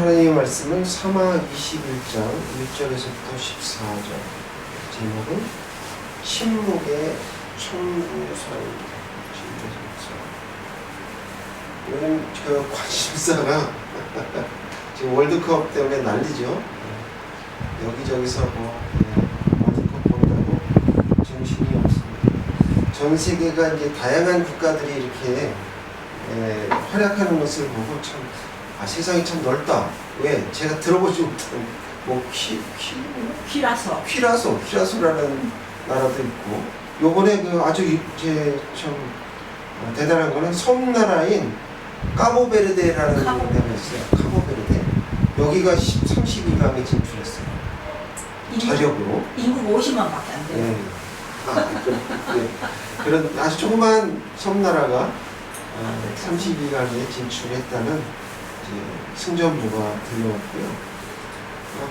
하나님의 말씀은 사마 21장 1절에서부터 14절. 제목은 침묵의 청구서입니다. 요즘 그 관심사가 지금 월드컵 때문에 난리죠. 여기저기서 월드컵 본다고 정신이 없습니다. 전 세계가 이제 다양한 국가들이 이렇게 활약하는 것을 보고 참, 세상이 참 넓다. 왜? 제가 들어보지 못한 퀴라소라는 나라도 있고, 요번에 그 아주 참 대단한 거는 섬나라인 카보베르데라는 데가 있어요. 카보베르데. 여기가 32강에 진출했어요. 자력으로. 인구 50만밖에 안 돼요. 네. 그런 아주 조그만 섬나라가 32강에 진출했다는 승전보가 들려왔고요.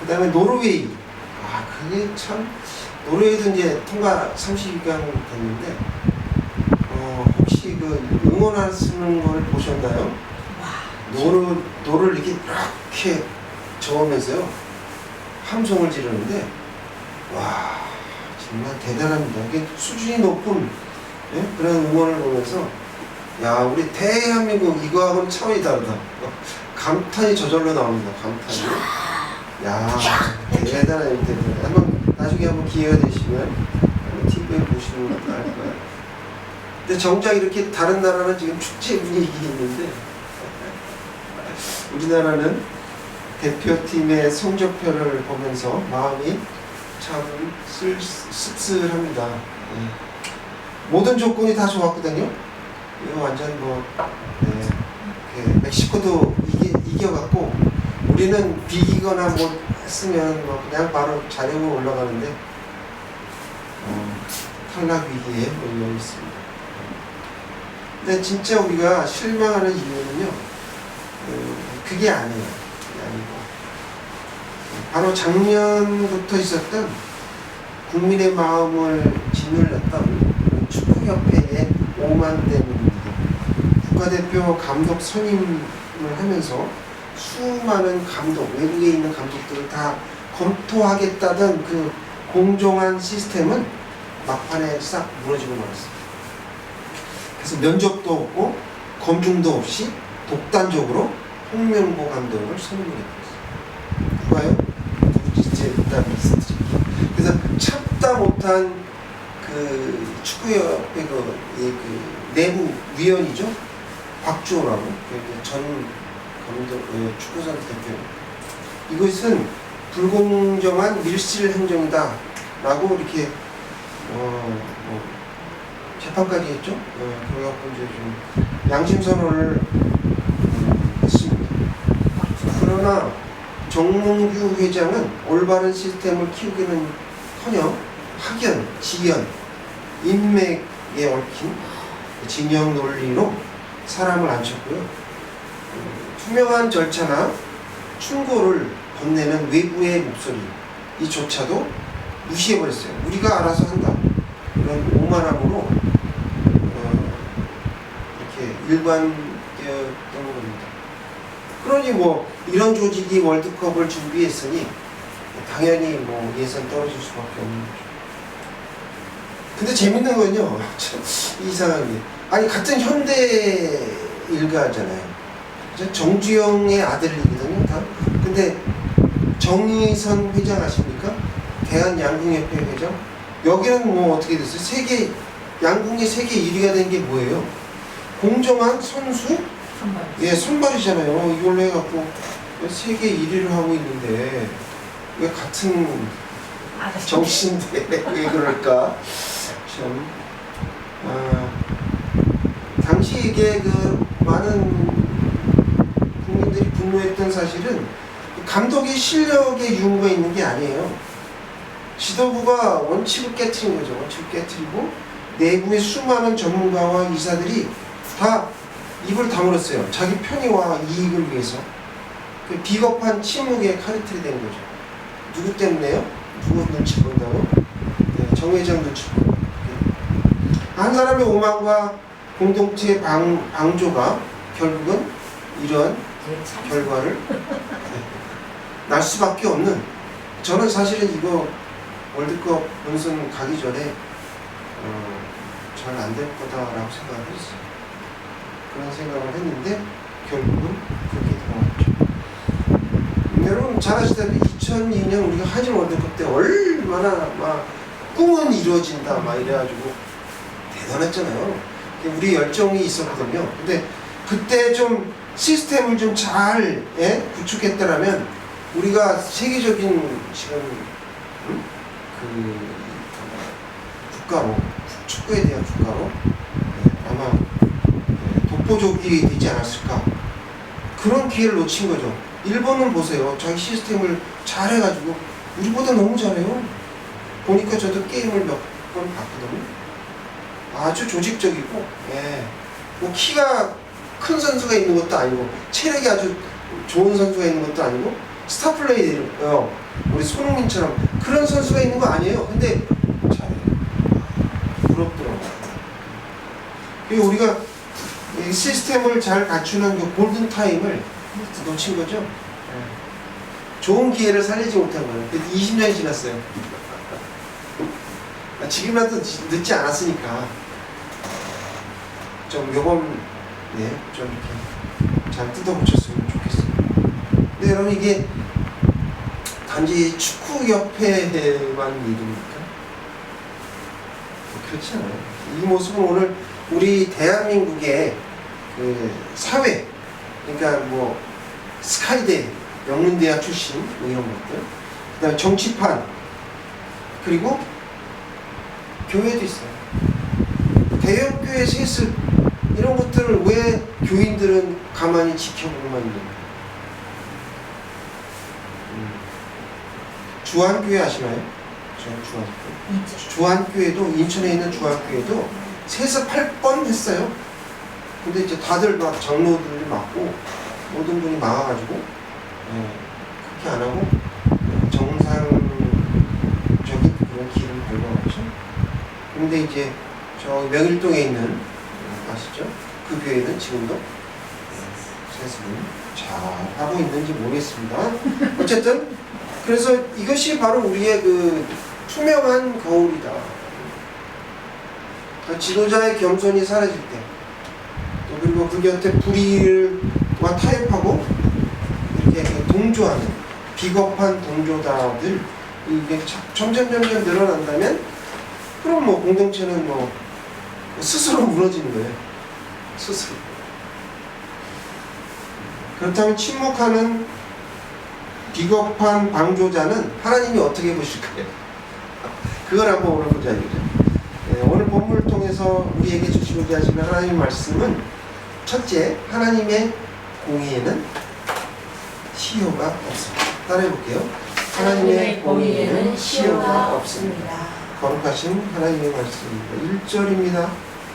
그 다음에 노르웨이. 그게 참, 노르웨이도 이제 통과 32강 됐는데, 혹시 그 응원하시는 걸 보셨나요? 노를 이렇게 저으면서요, 함성을 지르는데, 와, 정말 대단합니다. 이게 수준이 높은 그런 응원을 보면서, 야, 우리 대한민국 이거하고는 차원이 다르다. 감탄이 저절로 나옵니다. 감탄이. 야, 대단합니다. 나중에 한번 기회가 되시면 TV에 보시는 것도 알 거예요. 근데 정작 이렇게 다른 나라는 지금 축제 분위기 있는데, 우리나라는 대표팀의 성적표를 보면서 마음이 참 씁쓸합니다. 모든 조건이 다 좋았거든요. 이거 완전 멕시코도 이겨갖고, 우리는 비기거나 했으면 그냥 바로 자력으로 올라가는데, 탈락 위기에 놓여 있습니다. 근데 진짜 우리가 실망하는 이유는요, 그게 아니에요. 그게 아니고, 바로 작년부터 있었던 국민의 마음을 짓눌렸던 축구협회의 오만 때문입니다. 국가대표 감독 선임을 하면서 수많은 외국에 있는 감독들을 다 검토하겠다던 그 공정한 시스템은 막판에 싹 무너지고 말았습니다. 그래서 면접도 없고 검증도 없이 독단적으로 홍명보 감독을 선임을 했습니다. 누가요? 누구지? 일단 말씀드릴게요. 그래서 참다 못한 그 축구협회 내부 위원이죠. 박주호라고 전 감독 축구선 대표. 이것은 불공정한 밀실 행정이다라고 이렇게 재판까지 했죠. 그래갖고 이제 좀 양심 선언을 했습니다. 그러나 정몽규 회장은 올바른 시스템을 키우기는커녕 학연, 지연, 인맥에 얽힌 진영 논리로 사람을 앉혔고요. 투명한 절차나 충고를 건네는 외부의 목소리 이조차도 무시해버렸어요. 우리가 알아서 한다. 그런 오만함으로 이렇게 일관되었던 겁니다. 그러니 이런 조직이 월드컵을 준비했으니 당연히 예선 떨어질 수밖에 없는 거죠. 근데 재밌는 건요, 참 이상하게, 같은 현대 일가잖아요. 정주영의 아들이거든요, 다. 근데 정의선 회장 아십니까? 대한양궁협회 회장. 여기는 어떻게 됐어요? 양궁의 세계 1위가 된 게 뭐예요? 공정한 선수? 선발이잖아요. 이걸로 해갖고 세계 1위를 하고 있는데 왜 같은 정신인데 왜 그럴까? 참. 당시 이게 많은 국민들이 분노했던 사실은 감독의 실력에 유무가 있는 게 아니에요. 지도부가 원칙을 깨트린 거죠. 원칙을 깨트리고 내부의 수많은 전문가와 이사들이 다 입을 다물었어요. 자기 편의와 이익을 위해서. 그 비겁한 침묵의 카르텔이 된 거죠. 누구 때문에요? 누구 눈치 본다고? 정 회장 눈치 보고. 한 사람의 오만과 공동체의 방조가 결국은 이런 그게 참 결과를 날 수밖에 없는. 저는 사실은 이거 월드컵 본선 가기 전에 잘 안 될 거다라고 생각을 했어요. 그런 생각을 했는데 결국은 그렇게 들어갔죠. 여러분 잘 아시다시피 2002년 우리가 한일 월드컵 때 얼마나 막 꿈은 이루어진다 막 이래가지고 대단했잖아요. 우리 열정이 있었거든요. 근데 그때 좀 시스템을 좀 잘 구축했더라면 우리가 세계적인 지금 국가로 축구에 대한 국가로 아마 독보적이 되지 않았을까. 그런 기회를 놓친 거죠. 일본은 보세요. 자기 시스템을 잘 해가지고 우리보다 너무 잘해요. 보니까 저도 게임을 몇 번 봤거든요. 아주 조직적이고, 뭐 키가 큰 선수가 있는 것도 아니고 체력이 아주 좋은 선수가 있는 것도 아니고 스타 플레이예요. 우리 손흥민처럼 그런 선수가 있는 거 아니에요. 근데 잘해요. 부럽더라고요. 그리고 우리가 이 시스템을 잘 갖추는 그 골든 타임을 놓친 거죠. 좋은 기회를 살리지 못한 거예요. 20년이 지났어요. 지금이라도 늦지 않았으니까 좀 요번 좀 이렇게 잘 뜯어붙였으면 좋겠어요. 근데 여러분 이게 단지 축구협회만 일입니까? 그렇지 않아요. 이 모습은 오늘 우리 대한민국의 그 사회, 그러니까 뭐 스카이대, 명문대학 출신 뭐 이런 것들, 그다음에 정치판, 그리고 교회도 있어요. 대형교회 세습 이런 것들을 왜 교인들은 가만히 지켜보고만 있는 거예요? 주한교회 아시나요? 주한교회도 인천에 있는 주한교회도 세습할 뻔했어요. 근데 이제 다들 막 장로들이 막고 모든 분이 막아가지고 그렇게 안 하고 정상적인 그런 길을 밟아가죠. 근데 이제 저 명일동에 있는 아시죠? 그 교회는 지금도 세습을 잘 하고 있는지 모르겠습니다. 어쨌든 그래서 이것이 바로 우리의 그 투명한 거울이다. 지도자의 겸손이 사라질 때, 또 그리고 그 곁에 불의와 타협하고 이렇게 동조하는 비겁한 동조자들 이게 점점 늘어난다면, 그럼 뭐 공동체는 뭐 스스로 무너지는 거예요. 스스로. 그렇다면 침묵하는 비겁한 방조자는 하나님이 어떻게 보실까요? 그걸 한번 오늘 보자 이거죠. 오늘 본문을 통해서 우리에게 주시고자 하시는 하나님의 말씀은, 첫째, 하나님의 공의에는 시효가 없습니다. 따라해 볼게요. 하나님의 공의에는 시효가 없습니다. 거룩하신 하나님의 말씀입니다. 1절입니다.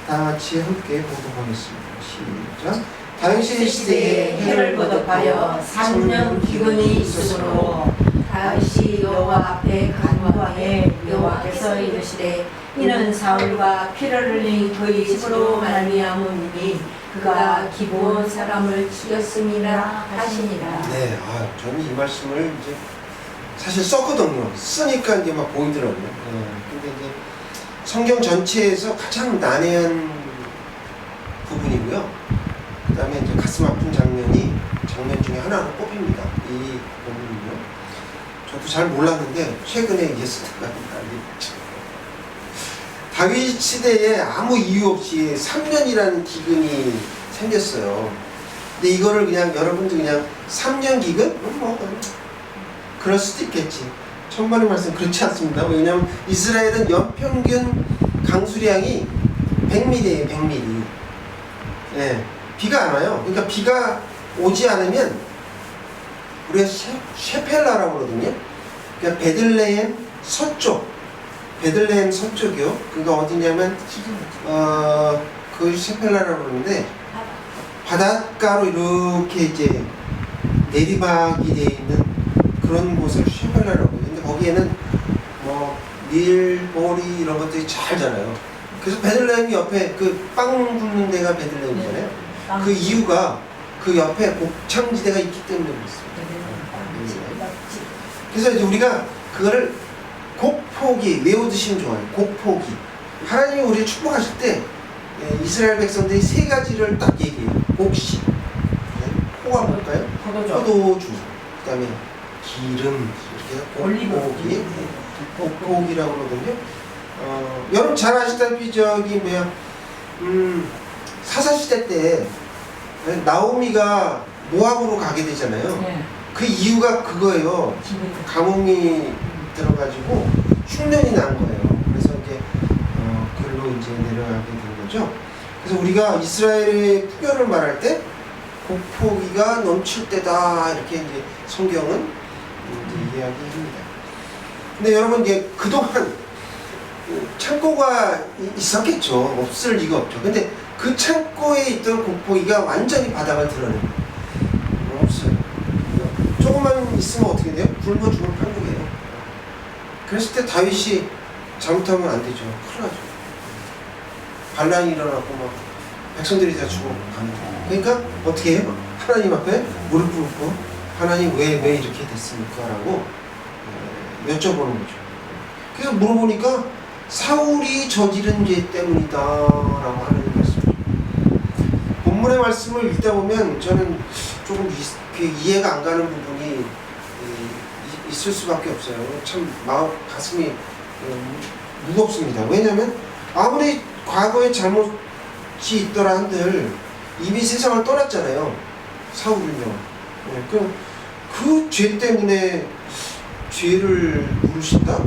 다 같이 함께 봉독하겠습니다. 시작. 당시 시대에 해를 거듭하여 3년 기근이 있으므로 다윗이 여호와 앞에 간구하에 여호와께서 이르시되 이는 사울과 피를 흘린 그의 집으로 말미암음이니 그가 기브온 사람을 죽였음이라 하시니라. 네, 저는 이 말씀을 이제 사실 썼거든요. 쓰니까 이제 막 보이더라고요. 근데 이제 성경 전체에서 가장 난해한 부분이고요. 그 다음에 이제 가슴 아픈 장면 중에 하나로 꼽힙니다. 이 부분은요. 저도 잘 몰랐는데 최근에 이제 쓰다가 알겠죠. 다윗 시대에 아무 이유 없이 3년이라는 기근이 생겼어요. 근데 이거를 그냥 여러분들 그냥 3년 기근? 뭐 그럴 수도 있겠지. 천만의 말씀 그렇지 않습니다. 왜냐하면 이스라엘은 연평균 강수량이 100mm예요. 100mm. 비가 안 와요. 그러니까 비가 오지 않으면 우리가 셰펠라라고 그러거든요. 그러니까 베들레헴 서쪽이요. 그러니까 어디냐면 그 셰펠라라고 그러는데 바닷가로 이렇게 이제 내리막이 되어 있는 그런 곳을 셰펠라라고 해요. 근데 거기에는 뭐 밀, 보리 이런 것들이 잘 자라요. 그래서 베들레헴 옆에 그 빵 굽는 데가 베들레헴이잖아요. 그 이유가 그 옆에 곡창지대가 있기 때문에 그렇습니다. 그래서 이제 우리가 그거를 곡포기 외워두시면 좋아요. 곡포기. 하나님이 우리를 축복하실 때 이스라엘 백성들이 세 가지를 딱 얘기해요. 곡식. 포가 뭘까요? 포도주. 그 다음에 기름. 이렇게 곡포기. 곡포기라고 그러거든요. 여러분 잘 아시다시피 저기 뭐야 사사시대 때 나오미가 모압으로 가게 되잖아요. 네. 그 이유가 그거예요. 가뭄이 들어가지고 흉년이 난 거예요. 그래서 이제 글로 이제 내려가게 된 거죠. 그래서 우리가 이스라엘의 풍요를 말할 때 곡포기가 넘칠 때다 이렇게 이제 성경은 이제 이야기합니다. 근데 여러분 이제 그동안 창고가 있었겠죠. 없을 리가 없죠. 근데 그 창고에 있던 곡포기가 완전히 바닥을 드러냅니다. 없어요. 조금만 있으면 어떻게 돼요? 굶어 죽을 판국이에요. 그랬을 때 다윗이 잘못하면 안 되죠. 큰일 나죠. 반란이 일어나고 막 백성들이 다 죽어갑니다. 그러니까 어떻게 해요? 하나님 앞에 무릎 꿇고 하나님 왜 이렇게 됐습니까? 라고 여쭤보는 거죠. 그래서 물어보니까 사울이 저지른 죄 때문이다 라고 하는 말씀이죠. 본문의 말씀을 읽다 보면 저는 조금 이해가 안 가는 부분이 있을 수밖에 없어요. 참 가슴이 무겁습니다. 왜냐하면 아무리 과거에 잘못이 있더라 한들 이미 세상을 떠났잖아요. 사울은요. 그 죄 때문에 죄를 물으신다?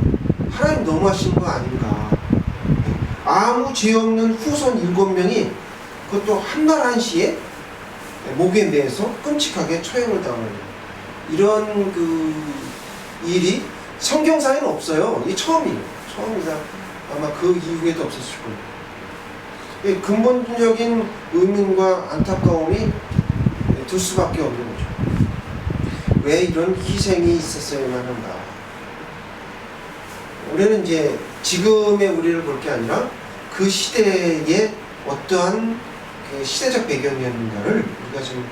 하나님 너무하신 거 아닌가. 아무 죄 없는 후손 7명이 그것도 한날 한시에 목에 매서 끔찍하게 처형을 당하는 이런 그 일이 성경상에는 없어요. 이게 처음이다. 아마 그 이후에도 없었을 거예요. 근본적인 의문과 안타까움이 들 수밖에 없는 거죠. 왜 이런 희생이 있었어야만 한가. 우리는 이제 지금의 우리를 볼 게 아니라 그 시대의 어떠한 그 시대적 배경이었는가를 우리가 좀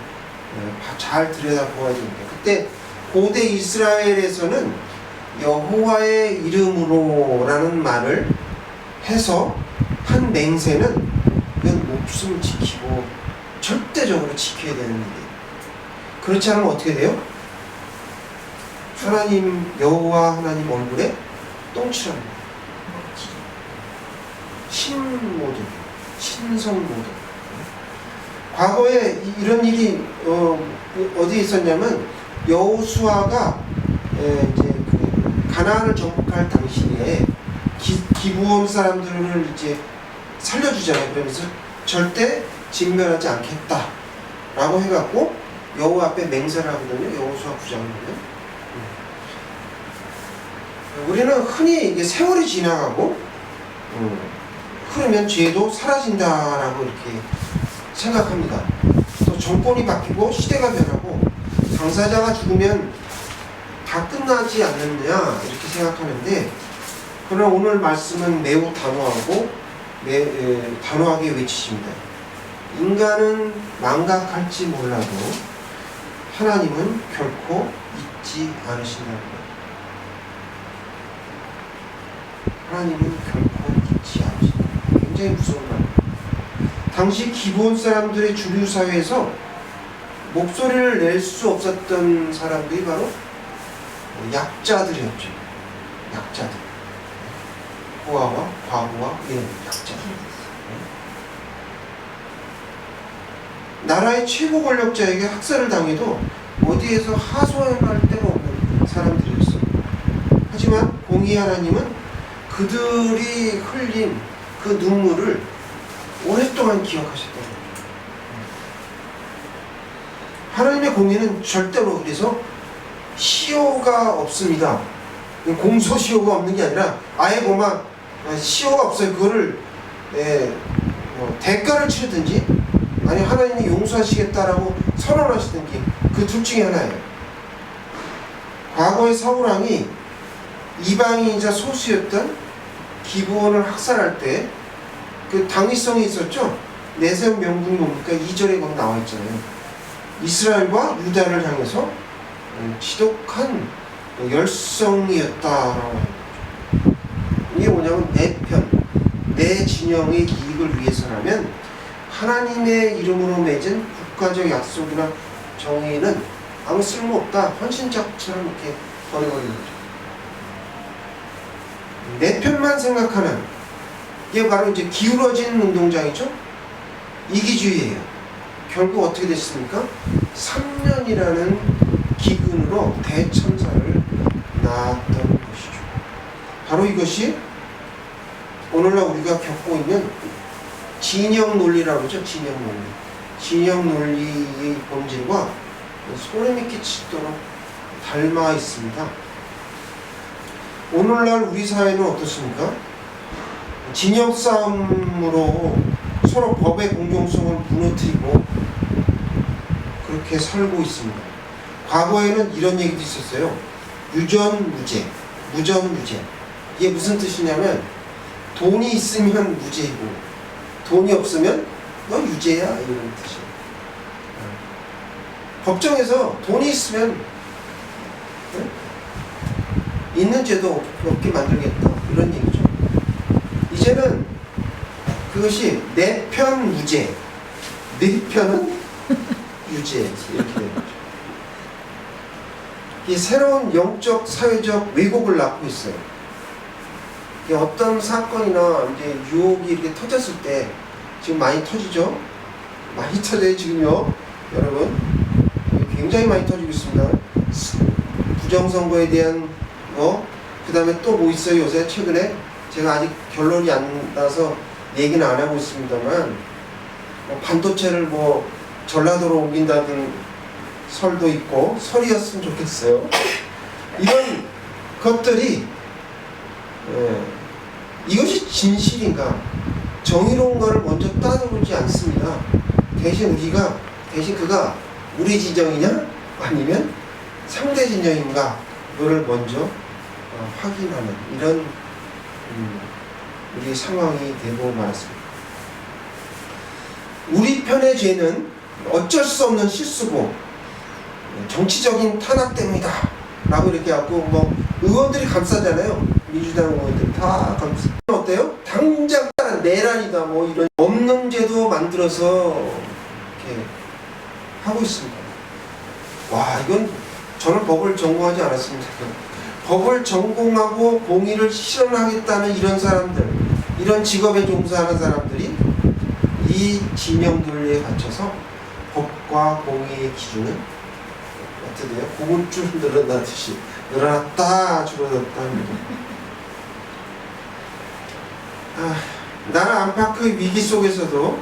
잘 들여다보아야 됩니다. 그때 고대 이스라엘에서는 여호와의 이름으로라는 말을 해서 한 맹세는 이건 목숨을 지키고 절대적으로 지켜야 되는 일이에요. 그렇지 않으면 어떻게 돼요? 하나님 여호와 하나님 얼굴에 똥칠합니다. 신성모독. 과거에 이런 일이 어디에 있었냐면 여호수아가 이제 그 가나안을 정복할 당시에 기브온 사람들을 이제 살려주잖아요. 그러면서 절대 진멸하지 않겠다라고 해갖고 여호와 앞에 맹세를 하거든요. 여호수아 9장을 보면. 우리는 흔히 이게 세월이 지나가고 그러면 죄도 사라진다라고 이렇게 생각합니다. 또 정권이 바뀌고 시대가 변하고 당사자가 죽으면 다 끝나지 않느냐 이렇게 생각하는데, 그러나 오늘 말씀은 매우 단호하고 단호하게 외치십니다. 인간은 망각할지 몰라도 하나님은 결코 잊지 않으신다는 것. 하나님은 결코 잊지 않으신다. 굉장히 무서운 말입니다. 당시 기브온 사람들의 주류 사회에서 목소리를 낼 수 없었던 사람들이 바로 약자들이었죠. 약자들. 고아와 과부와 이런 약자들. 나라의 최고 권력자에게 학살을 당해도 어디에서 하소연할 데가 없는 사람들이었어요. 하지만 공의 하나님은 그들이 흘린 그 눈물을 오랫동안 기억하셨다는 거죠. 하나님의 공의는 절대로 그래서 시효가 없습니다. 공소시효가 없는 게 아니라 아예 보면 시효가 없어요. 그거를 대가를 치르든지 아니 하나님이 용서하시겠다라고 선언하시든지 그 둘 중에 하나예요. 과거의 사울왕이 이방인이자 소수였던 기브온을 학살할 때 그 당위성이 있었죠. 내세운 명분이 뭡니까? 2절에 거기 나와 있잖아요. 이스라엘과 유다를 향해서 지독한 열성이었다라고 합니다. 이게 뭐냐면 내 편, 내 진영의 이익을 위해서라면 하나님의 이름으로 맺은 국가적 약속이나 정의는 아무 쓸모없다. 헌신작처럼 이렇게 버려버리는 거죠. 내 편만 생각하는, 이게 바로 이제 기울어진 운동장이죠. 이기주의예요. 결국 어떻게 됐습니까? 3년이라는 기근으로 대천사를 낳았던 것이죠. 바로 이것이 오늘날 우리가 겪고 있는 진영 논리라고 하죠. 진영 논리. 진영 논리의 본질과 소름이 끼치도록 닮아 있습니다. 오늘날 우리 사회는 어떻습니까? 진영 싸움으로 서로 법의 공정성을 무너뜨리고 그렇게 살고 있습니다. 과거에는 이런 얘기도 있었어요. 유전무죄, 무전무죄. 이게 무슨 뜻이냐면 돈이 있으면 무죄이고 돈이 없으면 너 유죄야, 이런 뜻이에요. 법정에서 돈이 있으면 있는 죄도 없게 만들겠다, 이런 얘기죠. 이제는 그것이 내 편 무죄, 네 편은 유죄, 이렇게 되는 거죠. 이 새로운 영적 사회적 왜곡을 낳고 있어요. 어떤 사건이나 이제 유혹이 이렇게 터졌을 때, 지금 많이 터지죠? 많이 터져요, 지금요, 여러분. 굉장히 많이 터지고 있습니다. 부정선거에 대한 거, 그 다음에 또 뭐 있어요, 요새 최근에? 제가 아직 결론이 안 나서 얘기는 안 하고 있습니다만, 반도체를 전라도로 옮긴다는 설도 있고, 설이었으면 좋겠어요. 이런 것들이, 이것이 진실인가, 정의로운가를 먼저 따져보지 않습니다. 대신 그가 우리 진영이냐, 아니면 상대 진영인가, 그거를 먼저 확인하는 이런 우리 상황이 되고 말았습니다. 우리 편의 죄는 어쩔 수 없는 실수고 정치적인 탄압 때문이다 라고 이렇게 하고 의원들이 감싸잖아요. 민주당 의원들 다 감싸. 어때요? 당장 내란이다 이런 없는 죄도 만들어서 이렇게 하고 있습니다. 와, 이건 저는 법을 전공하지 않았습니다. 법을 전공하고 공의를 실현하겠다는 이런 사람들, 이런 직업에 종사하는 사람들이 이 진영 논리에 갇혀서 법과 공의의 기준은 어떻게 돼요? 고물줄 늘어나듯이 늘어났다 줄어들었다 합니다. 나라 안팎의 위기 속에서도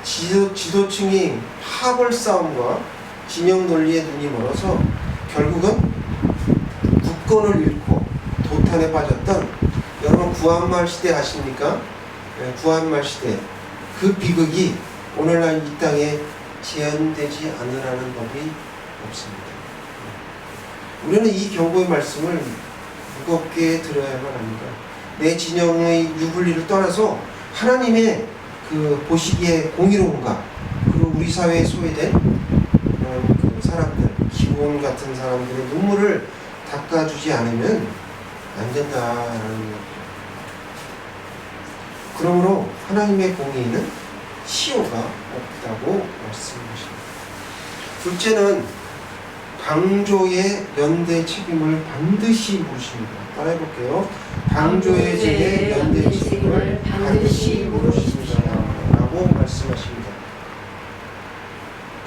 지도층이 파벌 싸움과 진영 논리에 눈이 멀어서 결국은 국권을 잃고 도탄에 빠졌던, 여러분 구한말 시대 아십니까? 구한말 시대, 그 비극이 오늘날 이 땅에 재현되지 않으라는 법이 없습니다. 우리는 이 경고의 말씀을 무겁게 들어야만 합니다. 내 진영의 유불리를 떠나서 하나님의 그 보시기에 공의로운가, 그리고 우리 사회에 소외된 그 사람들, 기본 같은 사람들의 눈물을 닦아주지 않으면 안 된다라는 거죠. 그러므로 하나님의 공의는 시효가 없다고 말씀하십니다. 둘째는 방조의 연대 책임을 반드시 물으십니다. 따라해볼게요. 방조의 죄의 연대 책임을 반드시 물으십니다 라고 말씀하십니다.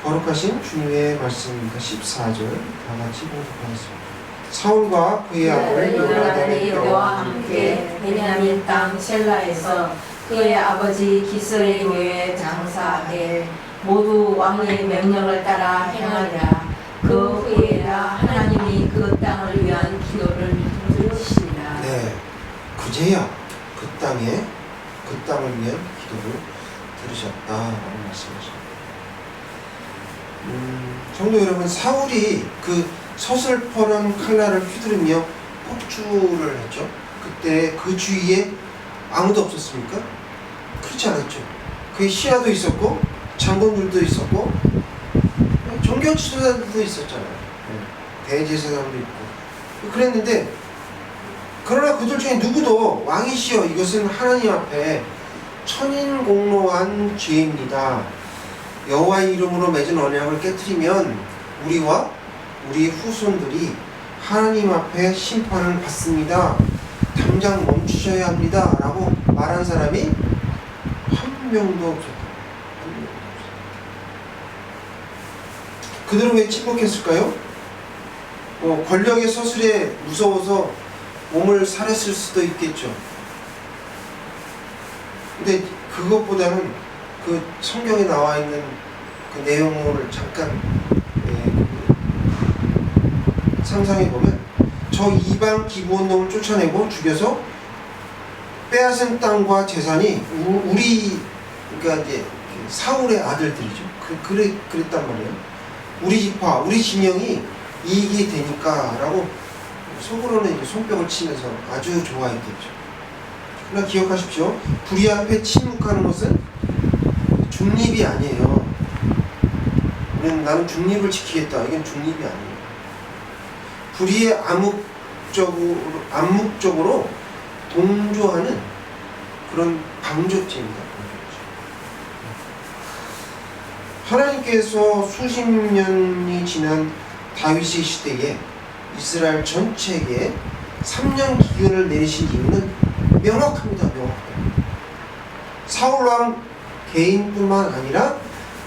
거룩하신 주님의 말씀입니다. 14절 다 같이 봉독하겠습니다. 사울과 그의 아들 요나단의 여호와 함께 베냐민 땅 셀라에서 그의 아버지 기스의 교회에 장사하되 모두 왕의 명령을 따라 행하리라. 그 후에야 하나님이 그 땅을 위한 기도를 들으시리라. 네, 그제야 그 땅을 위한 기도를 들으셨다라고 말씀하십니다. 성도 여러분, 사울이 그 서슬퍼런 칼날을 휘두르며 폭주를 했죠. 그때 그 주위에 아무도 없었습니까? 그렇지 않았죠. 그의 신하도 있었고 장군들도 있었고 대표지도자들도 있었잖아요. 대제사장도 있고 그랬는데, 그러나 그들 중에 누구도 왕이시여 이것은 하나님 앞에 천인공로한 죄입니다. 여호와의 이름으로 맺은 언약을 깨뜨리면 우리와 우리 후손들이 하나님 앞에 심판을 받습니다. 당장 멈추셔야 합니다. 라고 말한 사람이 한 명도 없었다. 그들은 왜 침묵했을까요? 권력의 서술에 무서워서 몸을 살했을 수도 있겠죠. 근데 그것보다는 그 성경에 나와 있는 그 내용을 잠깐 상상해 보면, 저 이방 기브온놈을 쫓아내고 죽여서 빼앗은 땅과 재산이 그러니까 이제 사울의 아들들이죠. 그랬단 말이에요. 우리 지파, 우리 진영이 이익이 되니까라고 속으로는 이제 손뼉을 치면서 아주 좋아했겠죠. 그러나 기억하십시오. 불의 앞에 침묵하는 것은 중립이 아니에요. 나는 중립을 지키겠다. 이건 중립이 아니에요. 불의에 암묵적으로 동조하는 그런 방조죄입니다. 하나님께서 수십 년이 지난 다윗의 시대에 이스라엘 전체에 3년 기근을 내리신 이유는 명확합니다. 사울왕 개인뿐만 아니라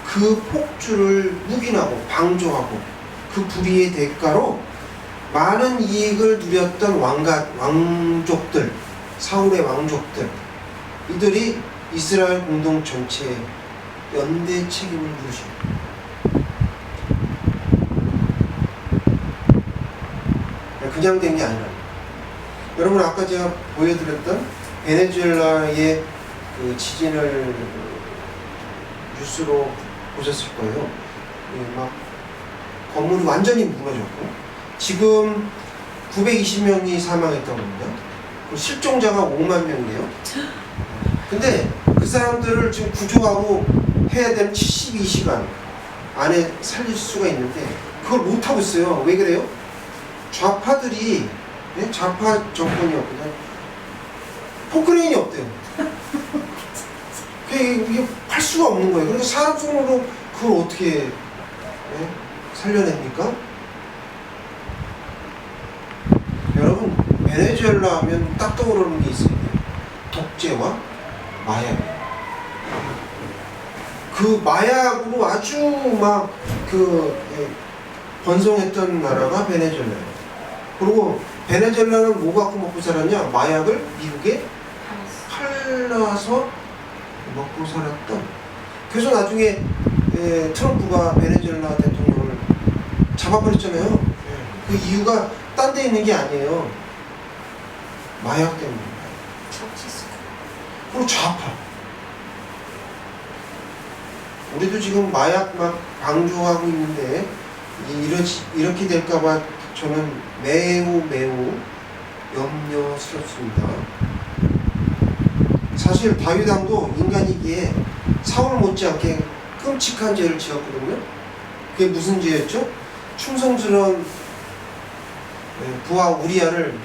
그 폭주를 묵인하고 방조하고 그 불의의 대가로 많은 이익을 누렸던 왕족들, 사울의 왕족들, 이들이 이스라엘 공동 전체에 연대 책임을 물으십니다. 그냥 된 게 아니라, 여러분 아까 제가 보여드렸던 베네수엘라의 그 지진을 뉴스로 보셨을 거예요. 막 건물이 완전히 무너졌고 지금 920명이 사망했다고 합니다. 실종자가 5만 명이에요. 근데 그 사람들을 지금 구조하고 해야 되는 72시간 안에 살릴 수가 있는데 그걸 못하고 있어요. 왜 그래요? 좌파들이, 좌파 정권이었거든. 포크레인이 없대요. 이게 할 수가 없는 거예요. 그러니까 사람 손으로 그걸 어떻게 살려냅니까? 여러분, 베네수엘라 하면 딱 떠오르는 게 있어요. 독재와 마약. 그 마약으로 아주 막 번성했던 나라가 베네수엘라예요. 그리고 베네수엘라는 뭐 갖고 먹고 살았냐? 마약을 미국에 팔아서 먹고 살았던. 그래서 나중에 트럼프가 베네수엘라 대통령을 잡아버렸잖아요. 그 이유가 딴 데 있는 게 아니에요. 마약 때문입니다. 그리고 좌파. 우리도 지금 마약 막 방조하고 있는데 이렇게 될까봐 저는 매우 염려스럽습니다. 사실 다윗 왕도 인간이기에 사울 못지않게 끔찍한 죄를 지었거든요. 그게 무슨 죄였죠? 충성스러운 부하 우리아를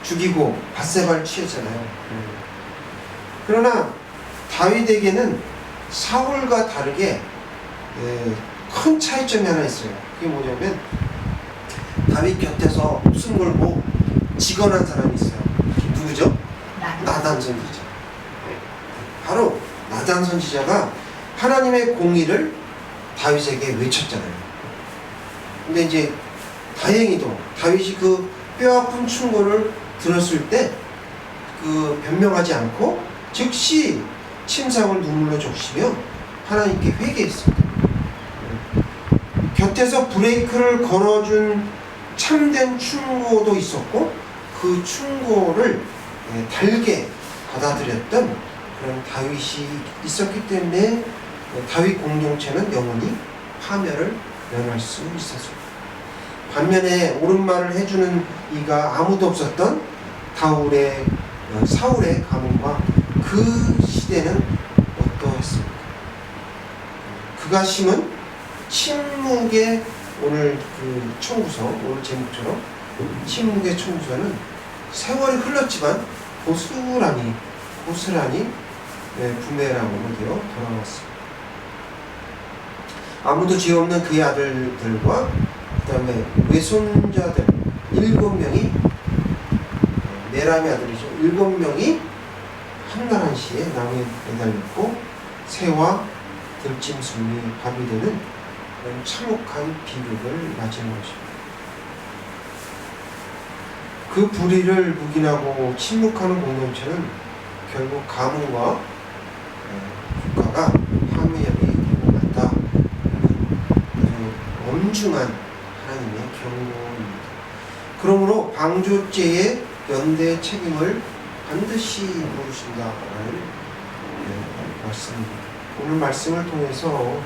죽이고 밧세바를 취했잖아요. 그러나 다윗에게는 사울과 다르게 큰 차이점이 하나 있어요. 그게 뭐냐면 다윗 곁에서 목숨 걸고 직언한 사람이 있어요. 누구죠? 나단 선지자. 바로 나단 선지자가 하나님의 공의를 다윗에게 외쳤잖아요. 근데 이제 다행히도 다윗이 그 뼈아픈 충고를 들었을 때 그 변명하지 않고 즉시 침상을 눈물로 적시며 하나님께 회개했습니다. 곁에서 브레이크를 걸어준 참된 충고도 있었고 그 충고를 달게 받아들였던 그런 다윗이 있었기 때문에 다윗 공동체는 영원히 파멸을 면할 수 있었습니다. 반면에 옳은 말을 해주는 이가 아무도 없었던 사울의 가문과 그 시대는 어떠했습니까? 그가 심은 침묵의 오늘 그 청구서, 오늘 제목처럼 침묵의 청구서는 세월이 흘렀지만 고스란히 부메랑으로 되어 돌아왔습니다. 아무도 죄 없는 그의 아들들과 그 다음에 외손자들 7명이 메람의 아들이죠. 7명이 한나란시에 나무에 매달렸고 새와 들짐승이 밥이 되는 참혹한 비극을 맞이한 것입니다. 그 불의를 묵인하고 침묵하는 공동체는 결국 가문과 국가가 파멸이 되고 만다. 엄중한 하나님의 경고입니다. 그러므로 방조죄의 연대 책임을 반드시 물으신다라는 말씀입니다. 오늘 말씀을 통해서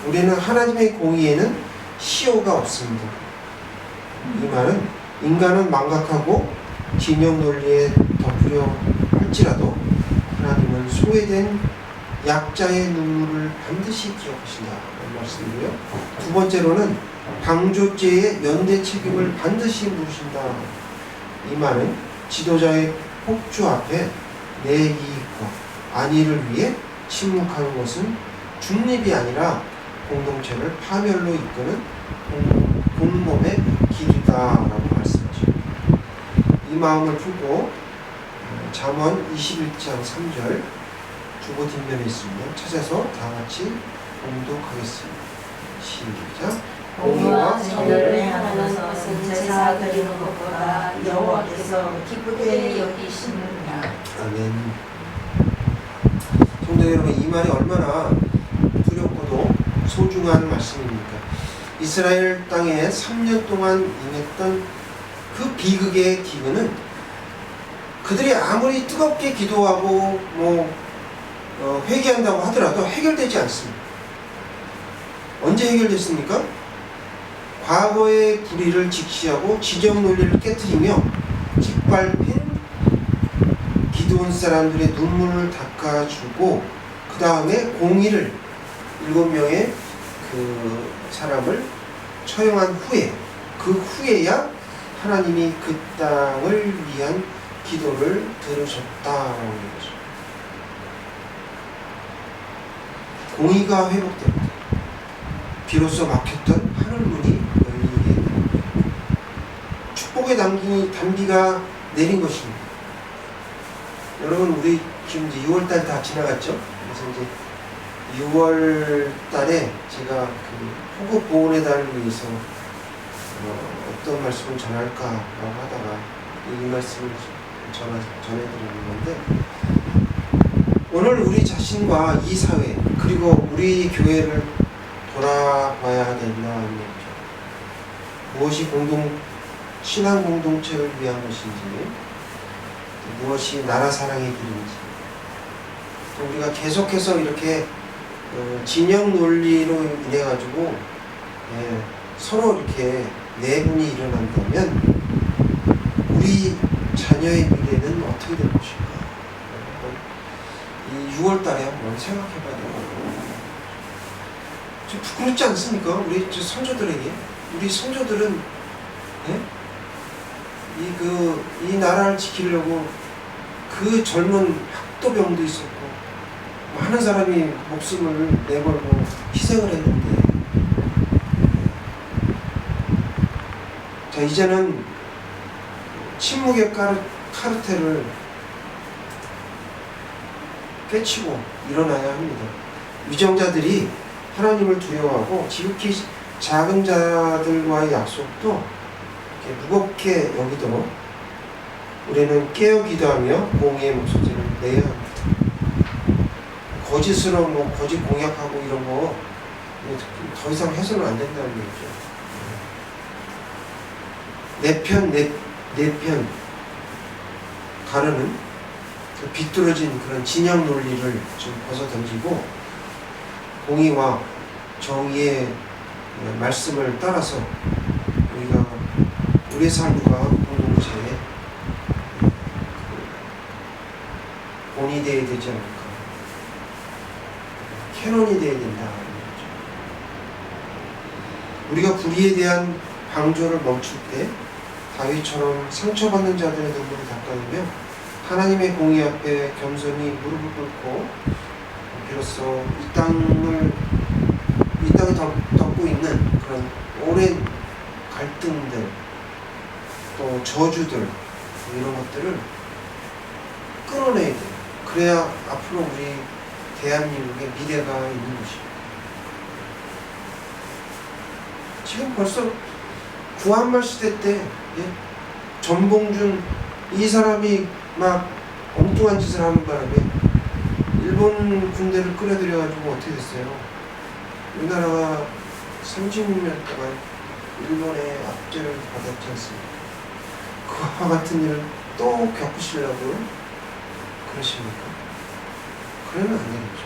우리는 하나님의 공의에는 시효가 없습니다. 이 말은 인간은 망각하고 진영 논리에 덮으려 할지라도 하나님은 소외된 약자의 눈물을 반드시 기억하신다는 말씀이고요. 두 번째로는 방조죄의 연대 책임을 반드시 물으신다. 이 말은 지도자의 폭주 앞에 내 이익과 안위를 위해 침묵하는 것은 중립이 아니라 공동체를 파멸로 이끄는 공범의 길이다라고 말씀하십니다. 이 마음을 품고 잠언 21장 3절 주보 뒷면에 있습니다. 찾아서 다 같이 봉독하겠습니다. 시작. 공의와 정의를 행하는 것은 제사 드리는 것보다 여호와께서 기쁘게 여기시느니라. 아멘. 성도 여러분, 이 말이 얼마나 두렵고도 소중한 말씀입니까? 이스라엘 땅에 3년 동안 임했던 그 비극의 기근은 그들이 아무리 뜨겁게 기도하고 회개한다고 하더라도 해결되지 않습니다. 언제 해결됐습니까? 과거의 불의를 직시하고 지정 논리를 깨트리며 짓밟힌 기드온 사람들의 눈물을 닦아주고 그 다음에 공의를 7명의 그 사람을 처형한 후에 그 후에야 하나님이 그 땅을 위한 기도를 들으셨다라는 거죠. 공의가 회복됩니다. 비로소 막혔던 하늘문이 열리게 됩니다. 축복의 단비가 내린 것입니다. 여러분, 우리 지금 이제 6월달 다 지나갔죠? 그래서 이제 6월 달에 제가 그 호국 보훈의 달을 위해서 어떤 말씀을 전할까라고 하다가 이 말씀을 전해드리는 건데, 오늘 우리 자신과 이 사회 그리고 우리 교회를 돌아봐야 된다는 얘기죠. 무엇이 신앙 공동체를 위한 것인지, 무엇이 나라 사랑의 길인지, 또 우리가 계속해서 이렇게 진영 논리로 인해 가지고 서로 이렇게 내분이 일어난다면 우리 자녀의 미래는 어떻게 될 것인가? 이 6월 달에 한번 생각해 봐야 되거든요. 좀 부끄럽지 않습니까? 우리 성도들에게. 우리 성도들은 이 나라를 지키려고 그 젊은 학도병도 있었고 많은 사람이 목숨을 내걸고 희생을 했는데, 자, 이제는 침묵의 카르텔을 깨치고 일어나야 합니다. 위정자들이 하나님을 두려워하고 지극히 작은 자들과의 약속도 이렇게 무겁게 여기도록 우리는 깨어 기도하며 공의의 목소리를 내야 합니다. 거짓으로 거짓 공약하고 이런 거 더 이상 해서는 안 된다는 얘기죠. 내 편 가르는 그 비뚤어진 그런 진영 논리를 좀 벗어던지고 공의와 정의의 말씀을 따라서 우리가 우리의 삶과 공동체에 본이 되어야 되지 않을까, 캐논이 되어야 된다. 우리가 불의에 대한 방조를 멈출 때 다윗처럼 상처받는 자들의 눈물을 닦아내며 하나님의 공의 앞에 겸손히 무릎을 꿇고 비로소 이 땅을 덮고 있는 그런 오랜 갈등들 또 저주들 이런 것들을 끊어내야 돼요. 그래야 앞으로 우리 대한민국의 미래가 있는 것입니다. 지금 벌써 구한말 시대 때 전봉준 이 사람이 막 엉뚱한 짓을 하는 바람에 일본 군대를 끌어들여가지고 어떻게 됐어요? 우리나라가 36년 동안 일본의 압제를 받았지 않습니까? 그와 같은 일을 또 겪으시려고 그러십니까? 그러면 안 되겠죠.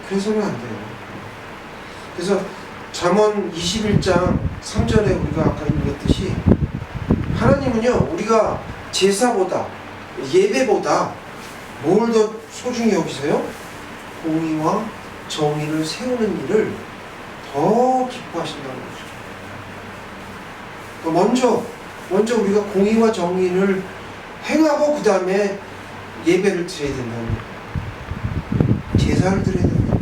그래서는 안 돼요. 그래서 잠언 21장 3절에 우리가 아까 읽었듯이 하나님은요, 우리가 제사보다 예배보다 뭘 더 소중히 여기세요? 공의와 정의를 세우는 일을 더 기뻐하신다는 거죠. 먼저 우리가 공의와 정의를 행하고 그 다음에 예배를 드려야 된다는 거예요. 제사를 드려야 된다.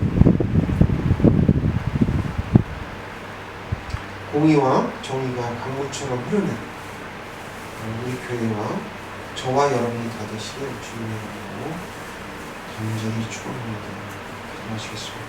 공의와 정의가 강물처럼 흐르는 우리 교회와 저와 여러분이 다 되시길 주님의 이름으로 간절히 축원합니다. 기도하시겠습니다.